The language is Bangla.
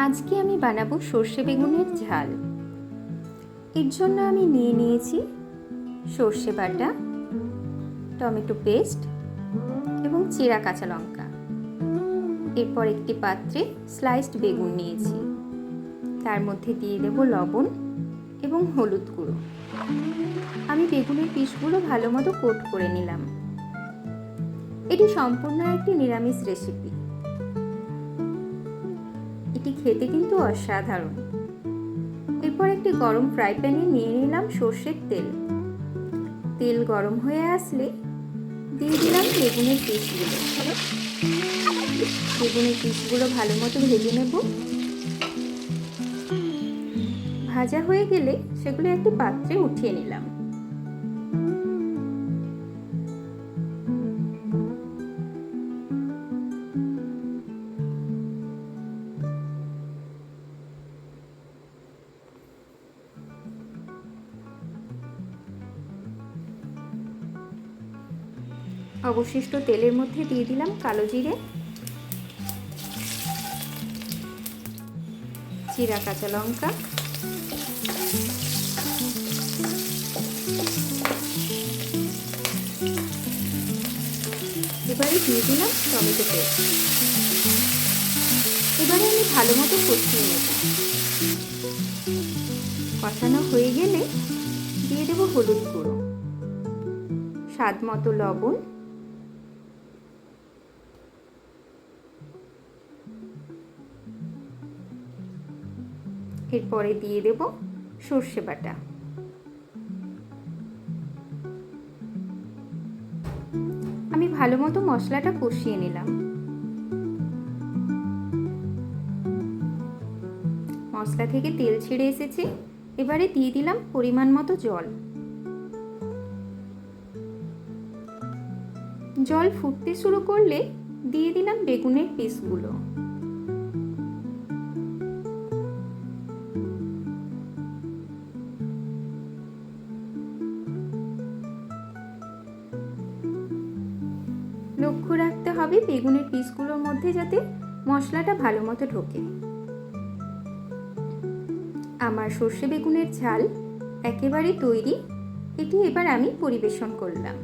আজকে আমি বানাবো সর্ষে বেগুনের ঝাল। এর জন্য আমি নিয়ে নিয়েছি সর্ষে বাটা, টমেটো পেস্ট এবং চেরা কাঁচা লঙ্কা। এরপর একটি পাত্রে স্লাইসড বেগুন নিয়েছি, তার মধ্যে দিয়ে দেব লবণ এবং হলুদ গুঁড়ো। আমি বেগুনের পিসগুলো ভালো মতো কোট করে নিলাম। এটি সম্পূর্ণ একটি নিরামিষ রেসিপি। এটি খেতে কিন্তু অসাধারণ। এরপর একটি গরম ফ্রাই প্যানে নিয়ে নিলাম সর্ষের তেল। তেল গরম হয়ে আসলে দিয়ে দিলাম বেগুনের পিসগুলো। বেগুনের পিসগুলো ভালো মতো ভেজে নেব। ভাজা হয়ে গেলে সেগুলো একটি পাত্রে উঠিয়ে নিলাম। অবশিষ্ট তেলের মধ্যে দিয়ে দিলাম কালো জিরে, চিরা কাঁচা লঙ্কা, এবারে দিয়ে দিলাম টমেটো পেস্ট। এবারে আমি ভালো মতো কষিয়ে নেব। কষানো হয়ে গেলে দিয়ে দেব হলুদ গুঁড়ো, স্বাদ মতো লবণ, এরপরে দিয়ে দেব সর্ষে বাটা। আমি ভালো মতো মশলাটা কষিয়ে নিলাম। মশলা থেকে তেল ছেড়ে এসেছে। এবারে দিয়ে দিলাম পরিমাণ মতো জল। জল ফুটতে শুরু করলে দিয়ে দিলাম বেগুনের পিসগুলো। লক্ষ্য রাখতে হবে বেগুনের পিসগুলোর মধ্যে যাতে মশলাটা ভালো মতো ঢোকে। আমার সর্ষে বেগুনের ঝাল একেবারে তৈরি। এটি এবার আমি পরিবেশন করলাম।